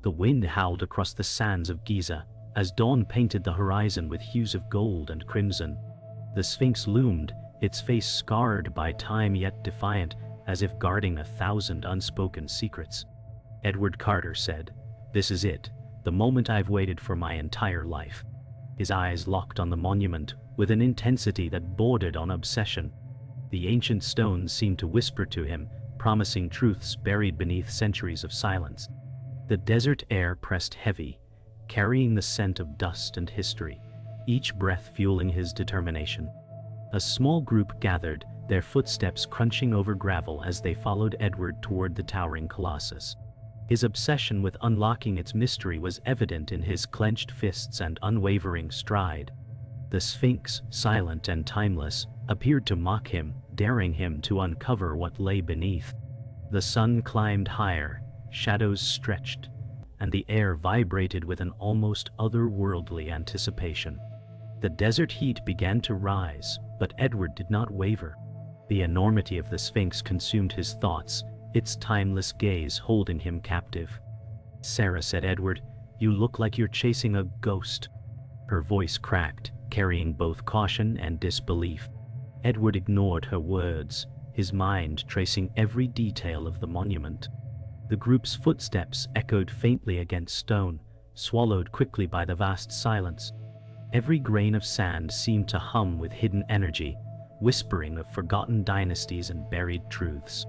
The wind howled across the sands of Giza, as dawn painted the horizon with hues of gold and crimson. The Sphinx loomed, its face scarred by time yet defiant, as if guarding 1,000 unspoken secrets. Edward Carter said, "This is it, the moment I've waited for my entire life." His eyes locked on the monument with an intensity that bordered on obsession. The ancient stones seemed to whisper to him, promising truths buried beneath centuries of silence. The desert air pressed heavy, carrying the scent of dust and history, each breath fueling his determination. A small group gathered, their footsteps crunching over gravel as they followed Edward toward the towering colossus. His obsession with unlocking its mystery was evident in his clenched fists and unwavering stride. The Sphinx, silent and timeless, appeared to mock him, daring him to uncover what lay beneath. The sun climbed higher, shadows stretched, and the air vibrated with an almost otherworldly anticipation. The desert heat began to rise, but Edward did not waver. The enormity of the Sphinx consumed his thoughts, its timeless gaze holding him captive. "Sarah," said Edward, "you look like you're chasing a ghost." Her voice cracked, carrying both caution and disbelief. Edward ignored her words, his mind tracing every detail of the monument. The group's footsteps echoed faintly against stone, swallowed quickly by the vast silence. Every grain of sand seemed to hum with hidden energy, whispering of forgotten dynasties and buried truths.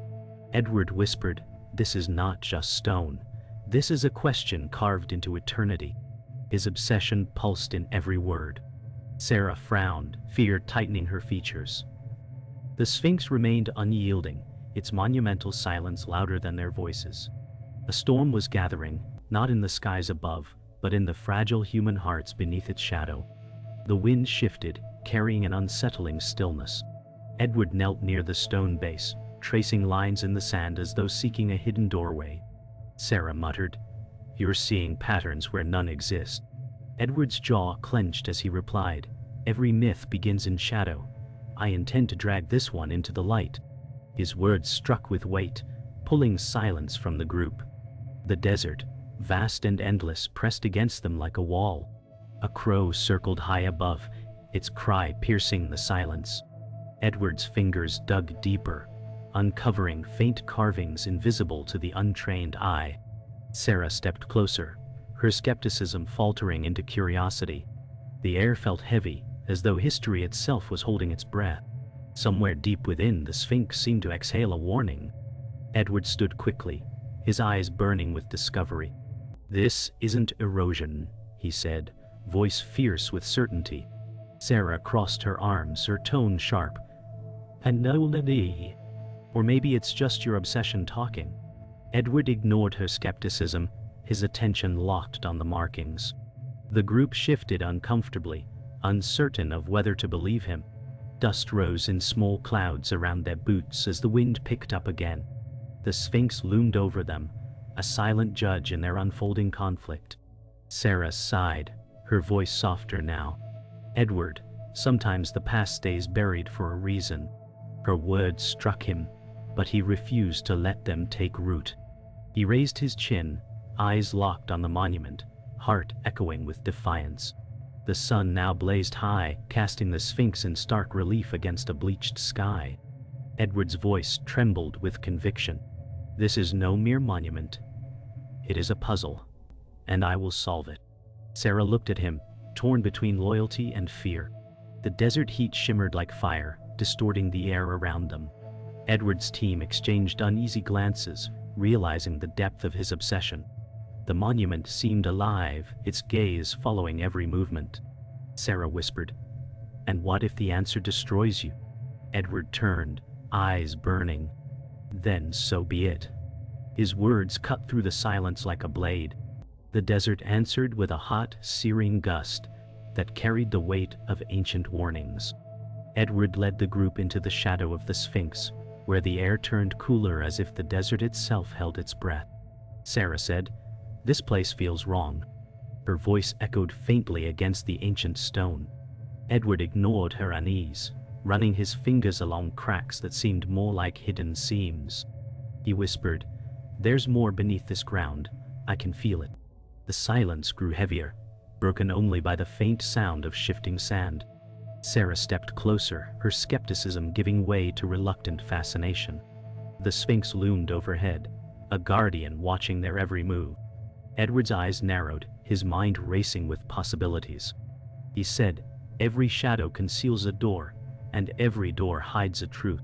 Edward whispered, "This is not just stone. This is a question carved into eternity." His obsession pulsed in every word. Sarah frowned, fear tightening her features. The Sphinx remained unyielding, its monumental silence louder than their voices. A storm was gathering, not in the skies above, but in the fragile human hearts beneath its shadow. The wind shifted, carrying an unsettling stillness. Edward knelt near the stone base, tracing lines in the sand as though seeking a hidden doorway. Sarah muttered, "You're seeing patterns where none exist." Edward's jaw clenched as he replied, "Every myth begins in shadow. I intend to drag this one into the light." His words struck with weight, pulling silence from the group. The desert, vast and endless, pressed against them like a wall. A crow circled high above, its cry piercing the silence. Edward's fingers dug deeper, uncovering faint carvings invisible to the untrained eye. Sarah stepped closer, her skepticism faltering into curiosity. The air felt heavy, as though history itself was holding its breath. Somewhere deep within, the Sphinx seemed to exhale a warning. Edward stood quickly, his eyes burning with discovery. "This isn't erosion," he said, voice fierce with certainty. Sarah crossed her arms, her tone sharp. "And no, or maybe it's just your obsession talking." Edward ignored her skepticism, his attention locked on the markings. The group shifted uncomfortably, uncertain of whether to believe him. Dust rose in small clouds around their boots as the wind picked up again. The Sphinx loomed over them, a silent judge in their unfolding conflict. Sarah sighed, her voice softer now. "Edward, sometimes the past stays buried for a reason." Her words struck him, but he refused to let them take root. He raised his chin, eyes locked on the monument, heart echoing with defiance. The sun now blazed high, casting the Sphinx in stark relief against a bleached sky. Edward's voice trembled with conviction. "This is no mere monument. It is a puzzle, and I will solve it." Sarah looked at him, torn between loyalty and fear. The desert heat shimmered like fire, distorting the air around them. Edward's team exchanged uneasy glances, realizing the depth of his obsession. The monument seemed alive, its gaze following every movement. Sarah whispered, "And what if the answer destroys you?" Edward turned, eyes burning. "Then so be it." His words cut through the silence like a blade. The desert answered with a hot, searing gust that carried the weight of ancient warnings. Edward led the group into the shadow of the Sphinx, where the air turned cooler as if the desert itself held its breath. Sarah said, "This place feels wrong." Her voice echoed faintly against the ancient stone. Edward ignored her unease, running his fingers along cracks that seemed more like hidden seams. He whispered, "There's more beneath this ground. I can feel it." The silence grew heavier, broken only by the faint sound of shifting sand. Sarah stepped closer, her skepticism giving way to reluctant fascination. The Sphinx loomed overhead, a guardian watching their every move. Edward's eyes narrowed, his mind racing with possibilities. He said, "Every shadow conceals a door, and every door hides a truth."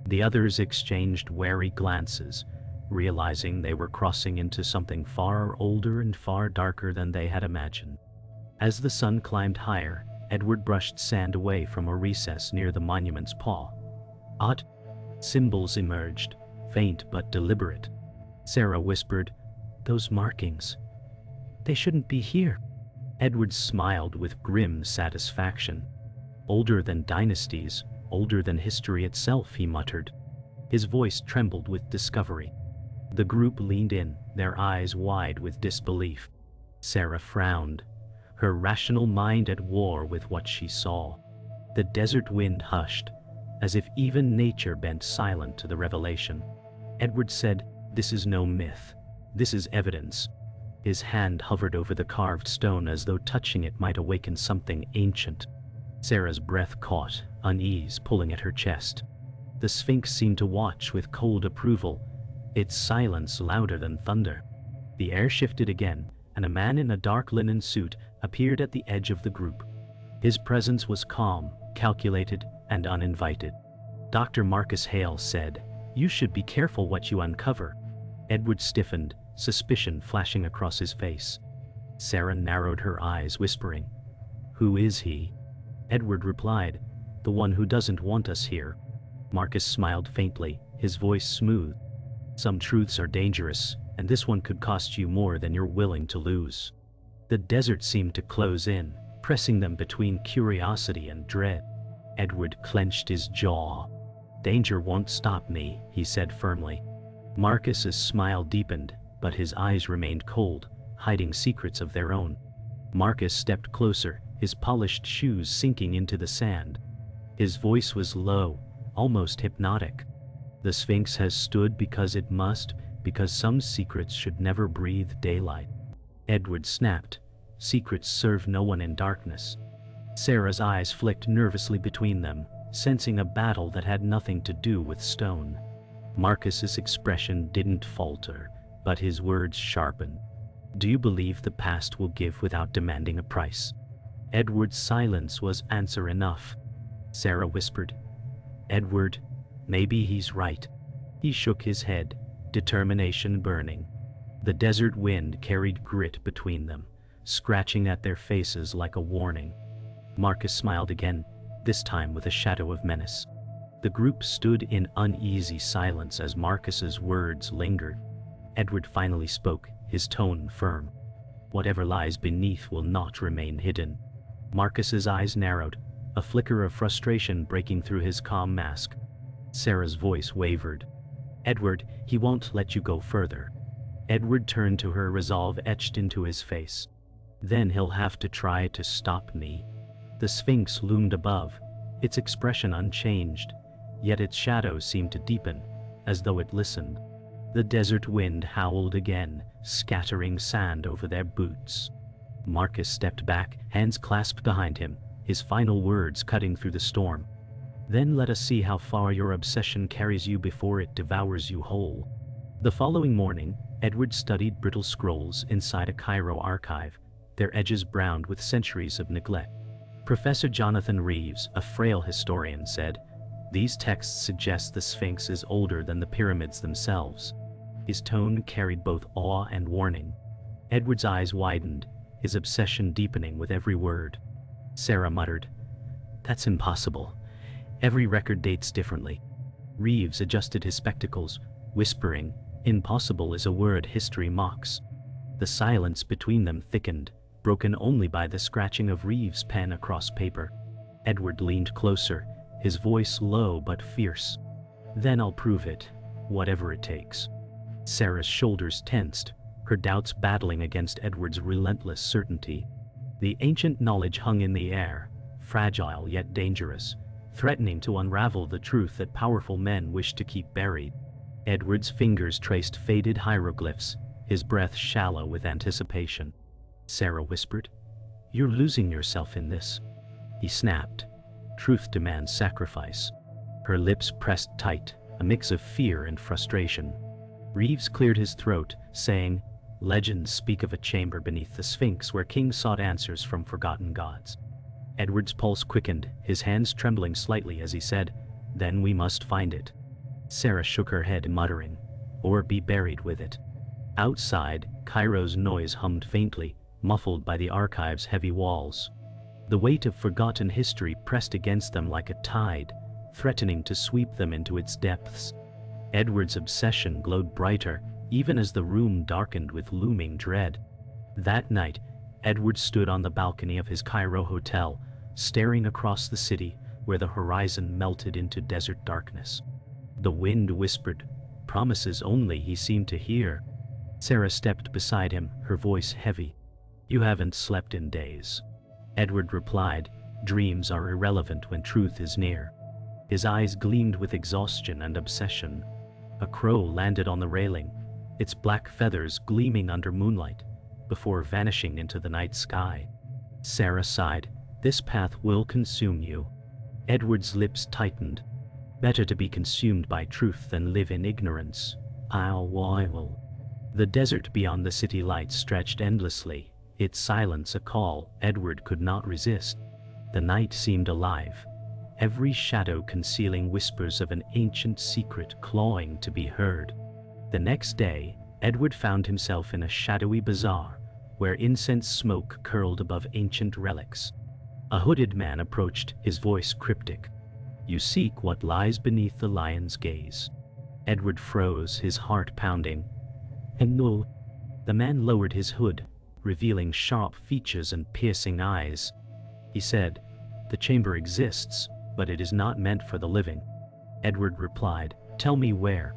The others exchanged wary glances, realizing they were crossing into something far older and far darker than they had imagined. As the sun climbed higher, Edward brushed sand away from a recess near the monument's paw. Odd symbols emerged, faint but deliberate. Sarah whispered, "Those markings. They shouldn't be here." Edward smiled with grim satisfaction. "Older than dynasties, older than history itself," he muttered. His voice trembled with discovery. The group leaned in, their eyes wide with disbelief. Sarah frowned, her rational mind at war with what she saw. The desert wind hushed, as if even nature bent silent to the revelation. Edward said, "This is no myth. This is evidence." His hand hovered over the carved stone as though touching it might awaken something ancient. Sarah's breath caught, unease pulling at her chest. The Sphinx seemed to watch with cold approval, its silence louder than thunder. The air shifted again, and a man in a dark linen suit appeared at the edge of the group. His presence was calm, calculated, and uninvited. Dr. Marcus Hale said, "You should be careful what you uncover." Edward stiffened, suspicion flashing across his face. Sarah narrowed her eyes, whispering, "Who is he?" Edward replied, "The one who doesn't want us here." Marcus smiled faintly, his voice smooth. "Some truths are dangerous, and this one could cost you more than you're willing to lose." The desert seemed to close in, pressing them between curiosity and dread. Edward clenched his jaw. "Danger won't stop me," he said firmly. Marcus's smile deepened, but his eyes remained cold, hiding secrets of their own. Marcus stepped closer, his polished shoes sinking into the sand. His voice was low, almost hypnotic. "The Sphinx has stood because it must, because some secrets should never breathe daylight." Edward snapped, "Secrets serve no one in darkness." Sarah's eyes flicked nervously between them, sensing a battle that had nothing to do with stone. Marcus's expression didn't falter, but his words sharpened. "Do you believe the past will give without demanding a price?" Edward's silence was answer enough. Sarah whispered, "Edward, maybe he's right." He shook his head, determination burning. The desert wind carried grit between them, scratching at their faces like a warning. Marcus smiled again, this time with a shadow of menace. The group stood in uneasy silence as Marcus's words lingered. Edward finally spoke, his tone firm. "Whatever lies beneath will not remain hidden." Marcus's eyes narrowed, a flicker of frustration breaking through his calm mask. Sarah's voice wavered. "Edward, he won't let you go further." Edward turned to her, resolve etched into his face. "Then he'll have to try to stop me." The Sphinx loomed above, its expression unchanged, yet its shadow seemed to deepen, as though it listened. The desert wind howled again, scattering sand over their boots. Marcus stepped back, hands clasped behind him, his final words cutting through the storm. "Then let us see how far your obsession carries you before it devours you whole." The following morning, Edward studied brittle scrolls inside a Cairo archive, their edges browned with centuries of neglect. Professor Jonathan Reeves, a frail historian, said, "These texts suggest the Sphinx is older than the pyramids themselves." His tone carried both awe and warning. Edward's eyes widened, his obsession deepening with every word. Sarah muttered, "That's impossible. Every record dates differently." Reeves adjusted his spectacles, whispering, "Impossible is a word history mocks." The silence between them thickened, broken only by the scratching of Reeves' pen across paper. Edward leaned closer, his voice low but fierce. "Then I'll prove it, whatever it takes." Sarah's shoulders tensed, her doubts battling against Edward's relentless certainty. The ancient knowledge hung in the air, fragile yet dangerous, threatening to unravel the truth that powerful men wish to keep buried. Edward's fingers traced faded hieroglyphs, his breath shallow with anticipation. Sarah whispered. You're losing yourself in this. He snapped. Truth demands sacrifice. Her lips pressed tight, a mix of fear and frustration. Reeves cleared his throat, saying, Legends speak of a chamber beneath the Sphinx where kings sought answers from forgotten gods. Edward's pulse quickened, his hands trembling slightly as he said, Then we must find it. Sarah shook her head, muttering, Or be buried with it. Outside, Cairo's noise hummed faintly, muffled by the archive's heavy walls. The weight of forgotten history pressed against them like a tide, threatening to sweep them into its depths. Edward's obsession glowed brighter, even as the room darkened with looming dread. That night, Edward stood on the balcony of his Cairo hotel, staring across the city where the horizon melted into desert darkness. The wind whispered, promises only he seemed to hear. Sarah stepped beside him, her voice heavy. You haven't slept in days. Edward replied, Dreams are irrelevant when truth is near. His eyes gleamed with exhaustion and obsession. A crow landed on the railing, its black feathers gleaming under moonlight, before vanishing into the night sky. Sarah sighed, This path will consume you. Edward's lips tightened. Better to be consumed by truth than live in ignorance. I'll. The desert beyond the city lights stretched endlessly, its silence a call Edward could not resist. The night seemed alive, every shadow concealing whispers of an ancient secret clawing to be heard. The next day, Edward found himself in a shadowy bazaar, where incense smoke curled above ancient relics. A hooded man approached, his voice cryptic. You seek what lies beneath the lion's gaze. Edward froze, his heart pounding. And no. The man lowered his hood, revealing sharp features and piercing eyes. He said, The chamber exists, but it is not meant for the living. Edward replied, Tell me where.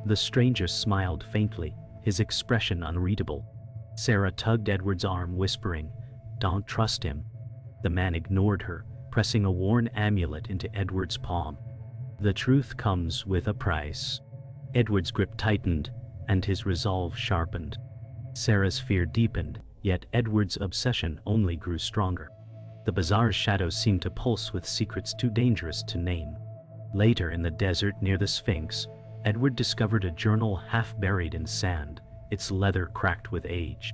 The stranger smiled faintly, his expression unreadable. Sarah tugged Edward's arm, whispering, Don't trust him. The man ignored her, pressing a worn amulet into Edward's palm. The truth comes with a price. Edward's grip tightened, and his resolve sharpened. Sarah's fear deepened, yet Edward's obsession only grew stronger. The bazaar's shadows seemed to pulse with secrets too dangerous to name. Later in the desert near the Sphinx, Edward discovered a journal half buried in sand, its leather cracked with age.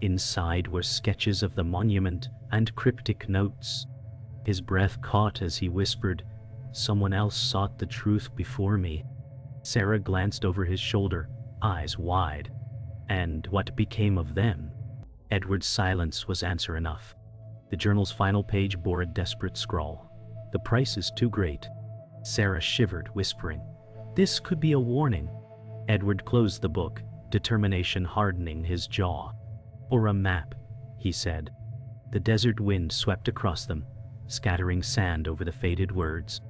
Inside were sketches of the monument and cryptic notes. His breath caught as he whispered, Someone else sought the truth before me. Sarah glanced over his shoulder, eyes wide. And what became of them? Edward's silence was answer enough. The journal's final page bore a desperate scrawl. The price is too great. Sarah shivered, whispering, This could be a warning. Edward closed the book, determination hardening his jaw. Or a map, he said. The desert wind swept across them, scattering sand over the faded words.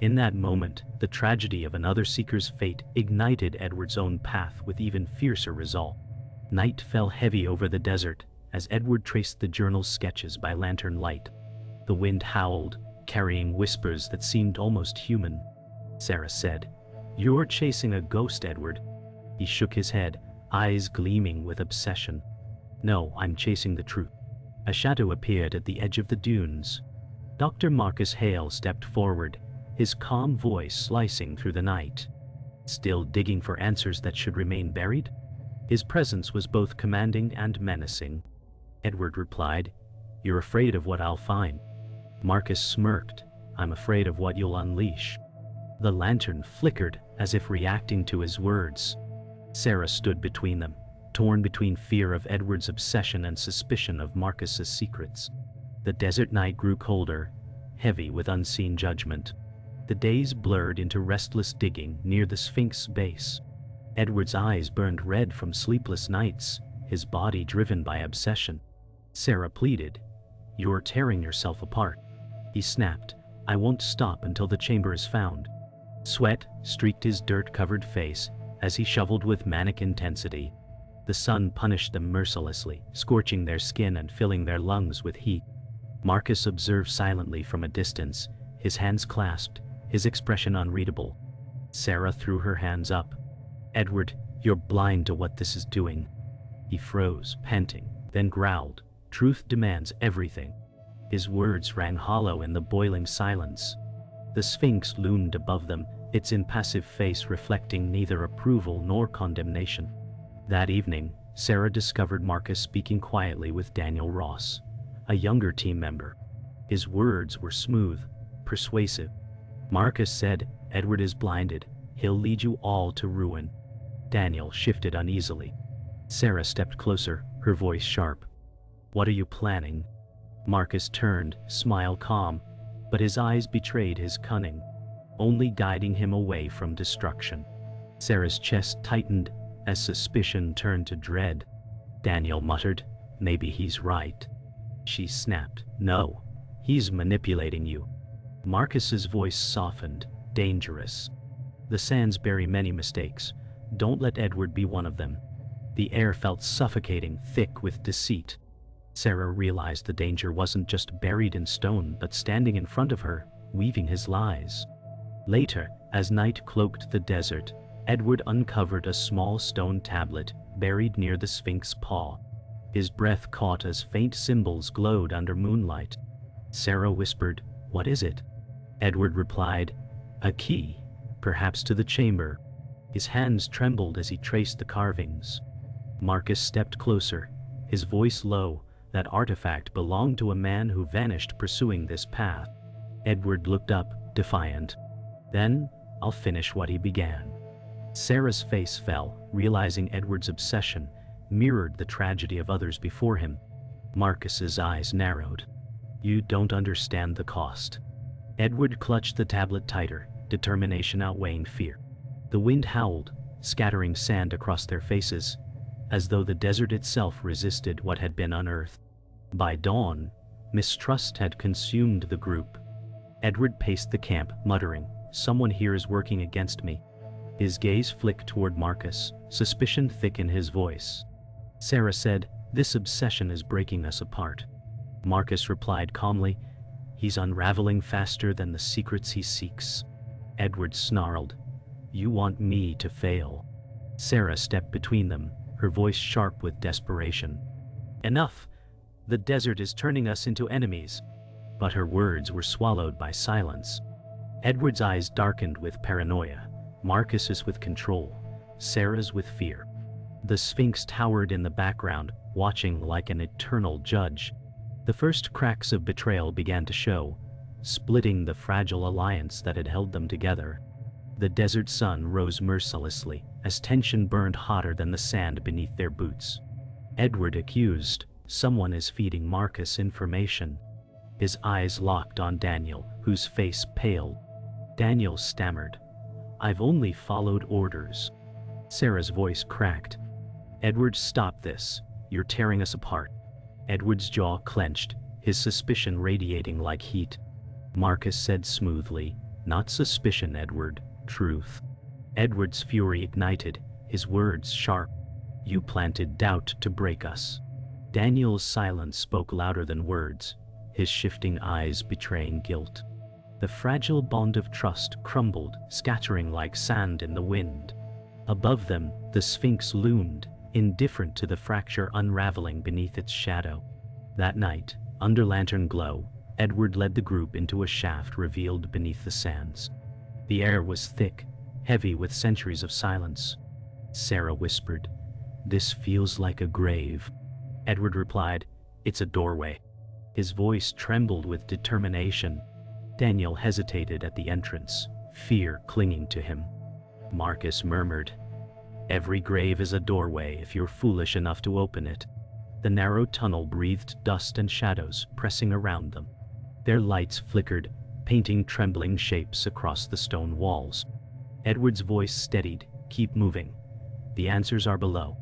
In that moment, the tragedy of another seeker's fate ignited Edward's own path with even fiercer resolve. Night fell heavy over the desert as Edward traced the journal's sketches by lantern light. The wind howled, carrying whispers that seemed almost human. Sarah said, You're chasing a ghost, Edward. He shook his head, eyes gleaming with obsession. No, I'm chasing the truth. A shadow appeared at the edge of the dunes. Dr. Marcus Hale stepped forward, his calm voice slicing through the night. Still digging for answers that should remain buried? His presence was both commanding and menacing. Edward replied, You're afraid of what I'll find. Marcus smirked, I'm afraid of what you'll unleash. The lantern flickered as if reacting to his words. Sarah stood between them, torn between fear of Edward's obsession and suspicion of Marcus's secrets. The desert night grew colder, heavy with unseen judgment. The days blurred into restless digging near the Sphinx base. Edward's eyes burned red from sleepless nights, his body driven by obsession. Sarah pleaded, You're tearing yourself apart. He snapped, I won't stop until the chamber is found. Sweat streaked his dirt-covered face as he shoveled with manic intensity. The sun punished them mercilessly, scorching their skin and filling their lungs with heat. Marcus observed silently from a distance, his hands clasped, his expression unreadable. Sarah threw her hands up. Edward, you're blind to what this is doing. He froze, panting, then growled, "Truth demands everything." His words rang hollow in the boiling silence. The Sphinx loomed above them, its impassive face reflecting neither approval nor condemnation. That evening, Sarah discovered Marcus speaking quietly with Daniel Ross, a younger team member. His words were smooth, persuasive. Marcus said, "Edward is blinded. He'll lead you all to ruin." Daniel shifted uneasily. Sarah stepped closer, her voice sharp. "What are you planning?" Marcus turned, smile calm, but his eyes betrayed his cunning, only guiding him away from destruction. Sarah's chest tightened as suspicion turned to dread. Daniel muttered, "Maybe he's right." She snapped, "No, he's manipulating you." Marcus's voice softened, dangerous. "The sands bury many mistakes. Don't let Edward be one of them." The air felt suffocating, thick with deceit. Sarah realized the danger wasn't just buried in stone but standing in front of her, weaving his lies. Later, as night cloaked the desert, Edward uncovered a small stone tablet buried near the Sphinx's paw. His breath caught as faint symbols glowed under moonlight. Sarah whispered, "What is it?" Edward replied, "A key, perhaps to the chamber." His hands trembled as he traced the carvings. Marcus stepped closer, his voice low. That artifact belonged to a man who vanished pursuing this path. Edward looked up, defiant. "Then, I'll finish what he began." Sarah's face fell, realizing Edward's obsession mirrored the tragedy of others before him. Marcus's eyes narrowed. "You don't understand the cost." Edward clutched the tablet tighter, determination outweighing fear. The wind howled, scattering sand across their faces, as though the desert itself resisted what had been unearthed. By dawn, mistrust had consumed the group. Edward paced the camp, muttering, "Someone here is working against me." His gaze flicked toward Marcus, suspicion thick in his voice. Sarah said, "This obsession is breaking us apart." Marcus replied calmly, "He's unraveling faster than the secrets he seeks." Edward snarled, "You want me to fail." Sarah stepped between them, her voice sharp with desperation. "Enough! The desert is turning us into enemies." But her words were swallowed by silence. Edward's eyes darkened with paranoia, Marcus's with control, Sarah's with fear. The Sphinx towered in the background, watching like an eternal judge. The first cracks of betrayal began to show, splitting the fragile alliance that had held them together. The desert sun rose mercilessly, as tension burned hotter than the sand beneath their boots. Edward accused, "Someone is feeding Marcus information." His eyes locked on Daniel, whose face paled. Daniel stammered, "I've only followed orders." Sarah's voice cracked. "Edward, stop this. You're tearing us apart." Edward's jaw clenched, his suspicion radiating like heat. Marcus said smoothly, "Not suspicion, Edward, truth." Edward's fury ignited, his words sharp. "You planted doubt to break us." Daniel's silence spoke louder than words, his shifting eyes betraying guilt. The fragile bond of trust crumbled, scattering like sand in the wind. Above them, the Sphinx loomed, indifferent to the fracture unraveling beneath its shadow. That night, under lantern glow, Edward led the group into a shaft revealed beneath the sands. The air was thick, heavy with centuries of silence. Sarah whispered, "This feels like a grave." Edward replied, "It's a doorway." His voice trembled with determination. Daniel hesitated at the entrance, fear clinging to him. Marcus murmured, "Every grave is a doorway if you're foolish enough to open it." The narrow tunnel breathed dust and shadows pressing around them. Their lights flickered, painting trembling shapes across the stone walls. Edward's voice steadied, "Keep moving. The answers are below."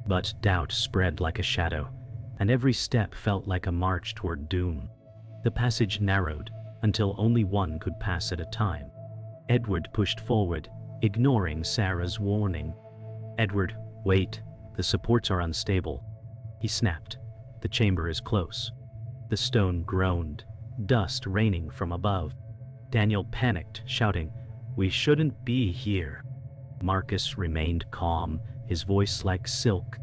But doubt spread like a shadow, and every step felt like a march toward doom. The passage narrowed, until only one could pass at a time. Edward pushed forward, ignoring Sarah's warning. "Edward, wait. The supports are unstable." He snapped. "The chamber is close." The stone groaned, dust raining from above. Daniel panicked, shouting, "We shouldn't be here." Marcus remained calm, his voice like silk.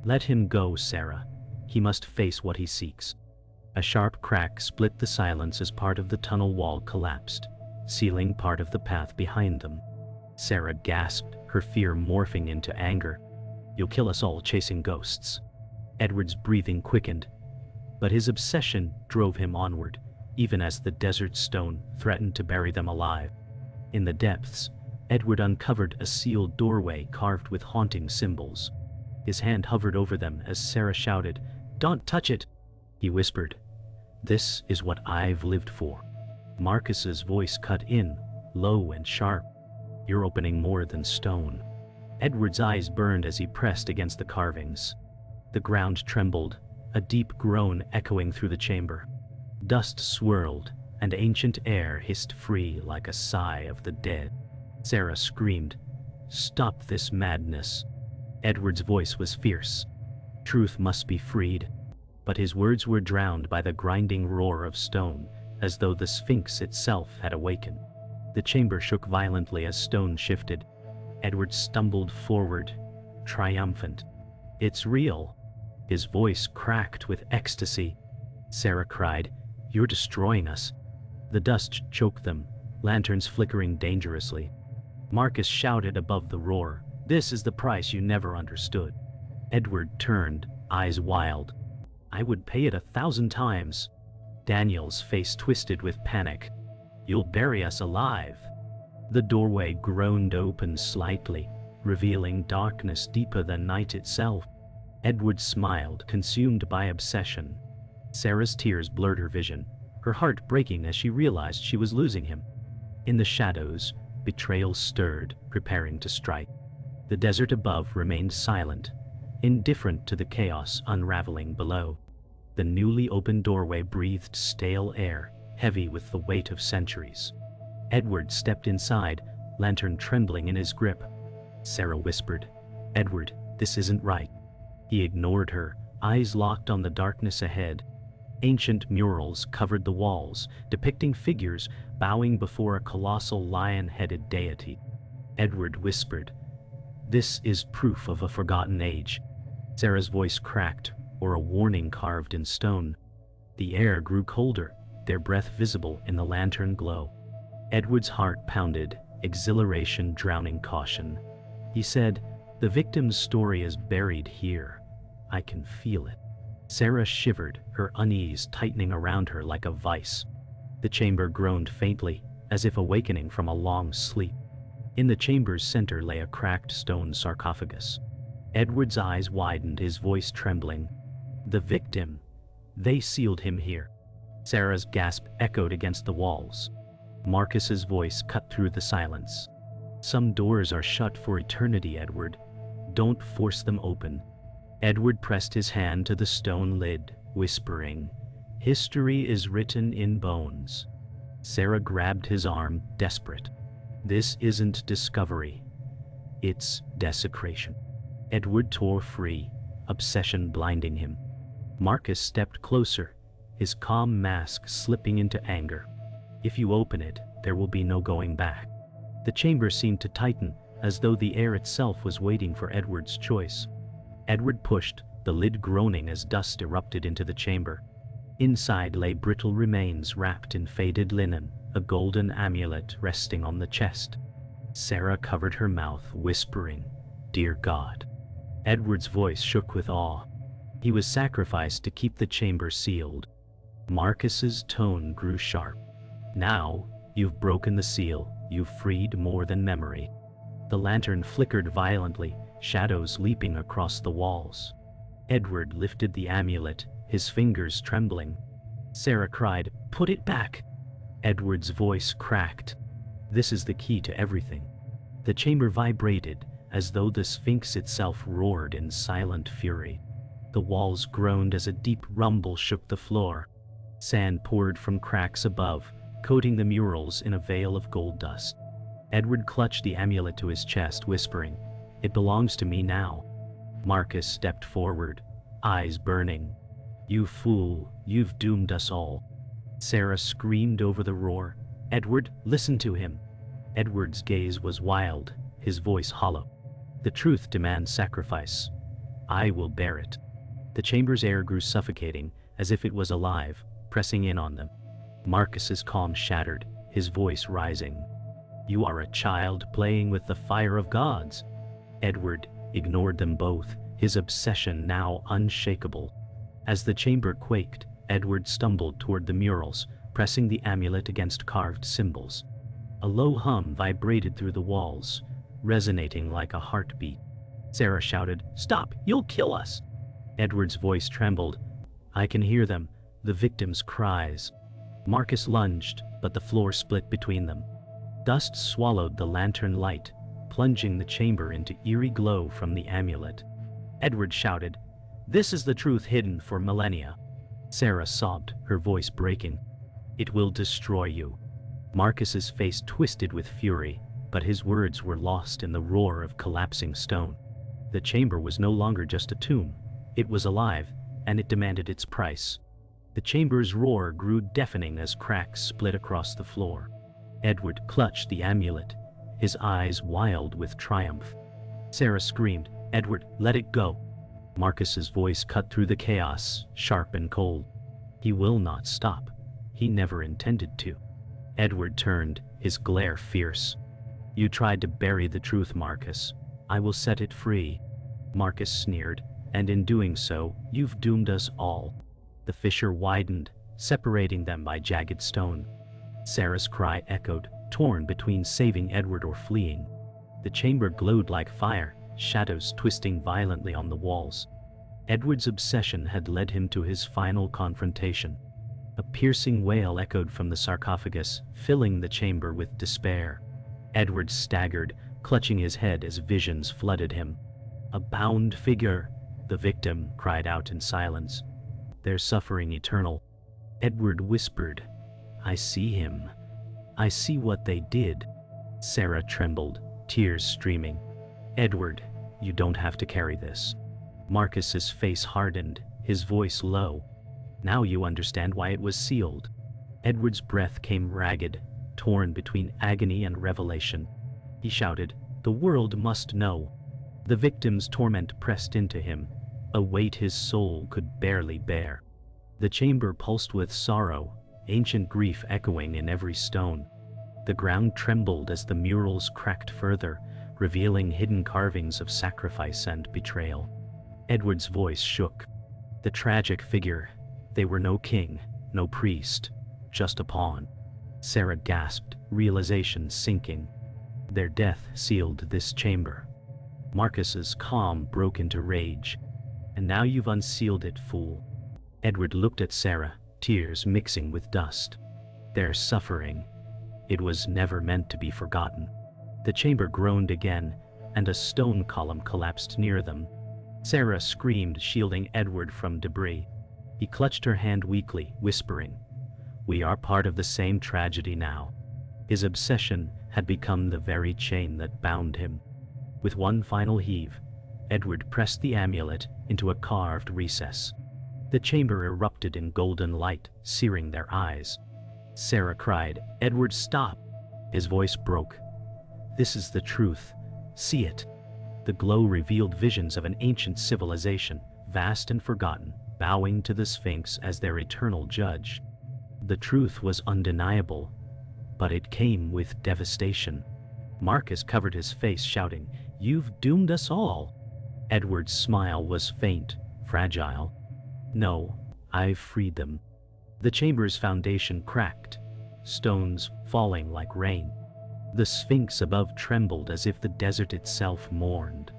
"Let him go, Sarah. He must face what he seeks. A sharp crack split the silence as part of the tunnel wall collapsed, sealing part of the path behind them. Sarah gasped, her fear morphing into anger. "You'll kill us all chasing ghosts." Edward's breathing quickened, but his obsession drove him onward, even as the desert stone threatened to bury them alive. In the depths, Edward uncovered a sealed doorway carved with haunting symbols. His hand hovered over them as Sarah shouted, "Don't touch it!" He whispered, "This is what I've lived for." Marcus's voice cut in, low and sharp. "You're opening more than stone." Edward's eyes burned as he pressed against the carvings. The ground trembled, a deep groan echoing through the chamber. Dust swirled, and ancient air hissed free like a sigh of the dead. Sarah screamed, "Stop this madness." Edward's voice was fierce. Truth must be freed. But his words were drowned by the grinding roar of stone, as though the Sphinx itself had awakened. The chamber shook violently as stone shifted. Edward stumbled forward, triumphant. "It's real." His voice cracked with ecstasy. Sarah cried, "You're destroying us." The dust choked them, lanterns flickering dangerously. Marcus shouted above the roar, "This is the price you never understood." Edward turned, eyes wild. "I would pay it 1,000 times." Daniel's face twisted with panic. "You'll bury us alive." The doorway groaned open slightly, revealing darkness deeper than night itself. Edward smiled, consumed by obsession. Sarah's tears blurred her vision, her heart breaking as she realized she was losing him. In the shadows, betrayal stirred, preparing to strike. The desert above remained silent, indifferent to the chaos unraveling below. The newly opened doorway breathed stale air, heavy with the weight of centuries. Edward stepped inside, lantern trembling in his grip. Sarah whispered, "Edward, this isn't right." He ignored her, eyes locked on the darkness ahead. Ancient murals covered the walls, depicting figures bowing before a colossal lion-headed deity. Edward whispered, "This is proof of a forgotten age." Sarah's voice cracked, or a warning carved in stone. The air grew colder, their breath visible in the lantern glow. Edward's heart pounded, exhilaration drowning caution. He said, "The victim's story is buried here. I can feel it." Sarah shivered, her unease tightening around her like a vice. The chamber groaned faintly, as if awakening from a long sleep. In the chamber's center lay a cracked stone sarcophagus. Edward's eyes widened, his voice trembling. "The victim. They sealed him here." Sarah's gasp echoed against the walls. Marcus's voice cut through the silence. "Some doors are shut for eternity, Edward. Don't force them open." Edward pressed his hand to the stone lid, whispering, "History is written in bones." Sarah grabbed his arm, desperate. "This isn't discovery. It's desecration." Edward tore free, obsession blinding him. Marcus stepped closer, his calm mask slipping into anger. "If you open it, there will be no going back." The chamber seemed to tighten, as though the air itself was waiting for Edward's choice. Edward pushed, the lid groaning as dust erupted into the chamber. Inside lay brittle remains wrapped in faded linen, a golden amulet resting on the chest. Sarah covered her mouth, whispering, "Dear God." Edward's voice shook with awe. He was sacrificed to keep the chamber sealed. Marcus's tone grew sharp. "Now, you've broken the seal, you've freed more than memory." The lantern flickered violently, shadows leaping across the walls. Edward lifted the amulet, his fingers trembling. Sarah cried, "Put it back!" Edward's voice cracked. "This is the key to everything." The chamber vibrated, as though the Sphinx itself roared in silent fury. The walls groaned as a deep rumble shook the floor. Sand poured from cracks above, coating the murals in a veil of gold dust. Edward clutched the amulet to his chest, whispering, "It belongs to me now." Marcus stepped forward, eyes burning. "You fool, you've doomed us all." Sarah screamed over the roar, "Edward, listen to him." Edward's gaze was wild, his voice hollow. "The truth demands sacrifice. I will bear it." The chamber's air grew suffocating, as if it was alive, pressing in on them. Marcus's calm shattered, his voice rising. "You are a child playing with the fire of gods." Edward ignored them both, his obsession now unshakable. As the chamber quaked, Edward stumbled toward the murals, pressing the amulet against carved symbols. A low hum vibrated through the walls, resonating like a heartbeat. Sarah shouted, "Stop! You'll kill us!" Edward's voice trembled. "I can hear them, the victims' cries." Marcus lunged, but the floor split between them. Dust swallowed the lantern light, plunging the chamber into eerie glow from the amulet. Edward shouted, "This is the truth hidden for millennia." Sarah sobbed, her voice breaking. "It will destroy you." Marcus's face twisted with fury, but his words were lost in the roar of collapsing stone. The chamber was no longer just a tomb. It was alive, and it demanded its price. The chamber's roar grew deafening as cracks split across the floor. Edward clutched the amulet, his eyes wild with triumph. Sarah screamed, "Edward, let it go." Marcus's voice cut through the chaos, sharp and cold. "He will not stop. He never intended to." Edward turned, his glare fierce. "You tried to bury the truth, Marcus. I will set it free." Marcus sneered, "And in doing so, you've doomed us all." The fissure widened, separating them by jagged stone. Sarah's cry echoed, torn between saving Edward or fleeing. The chamber glowed like fire, shadows twisting violently on the walls. Edward's obsession had led him to his final confrontation. A piercing wail echoed from the sarcophagus, filling the chamber with despair. Edward staggered, clutching his head as visions flooded him. "A bound figure," the victim cried out in silence. "Their suffering eternal." Edward whispered, "I see him. I see what they did." Sarah trembled, tears streaming. "Edward, you don't have to carry this." Marcus's face hardened, his voice low. "Now you understand why it was sealed." Edward's breath came ragged, torn between agony and revelation. He shouted, "The world must know." The victim's torment pressed into him, a weight his soul could barely bear. The chamber pulsed with sorrow, ancient grief echoing in every stone. The ground trembled as the murals cracked further, revealing hidden carvings of sacrifice and betrayal. Edward's voice shook. The tragic figure, they were no king, no priest, just a pawn. Sarah gasped, realization sinking. Their death sealed this chamber. Marcus's calm broke into rage. "And now you've unsealed it, fool." Edward looked at Sarah, tears mixing with dust. Their suffering, it was never meant to be forgotten. The chamber groaned again, and a stone column collapsed near them. Sarah screamed, shielding Edward from debris. He clutched her hand weakly, whispering, "We are part of the same tragedy now." His obsession had become the very chain that bound him. With one final heave, Edward pressed the amulet into a carved recess. The chamber erupted in golden light, searing their eyes. Sarah cried, "Edward, stop!" His voice broke. "This is the truth. See it." The glow revealed visions of an ancient civilization, vast and forgotten, bowing to the Sphinx as their eternal judge. The truth was undeniable, but it came with devastation. Marcus covered his face, shouting, "You've doomed us all." Edward's smile was faint, fragile. "No, I've freed them." The chamber's foundation cracked, stones falling like rain. The Sphinx above trembled as if the desert itself mourned.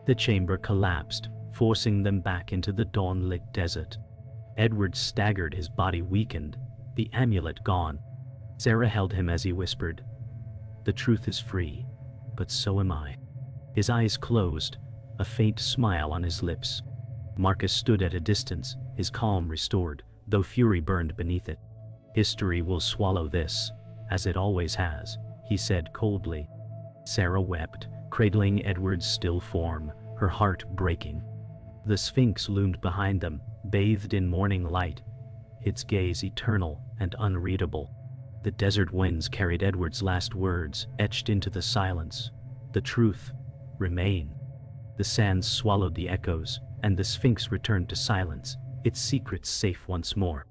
The chamber collapsed, forcing them back into the dawn-lit desert. Edward staggered, his body weakened, the amulet gone. Sarah held him as he whispered, "The truth is free, but so am I." His eyes closed, a faint smile on his lips. Marcus stood at a distance, his calm restored, though fury burned beneath it. "History will swallow this, as it always has," he said coldly. Sarah wept, cradling Edward's still form, her heart breaking. The Sphinx loomed behind them, bathed in morning light, its gaze eternal and unreadable. The desert winds carried Edward's last words, etched into the silence. "The truth, remain." The sands swallowed the echoes, and the Sphinx returned to silence, its secrets safe once more.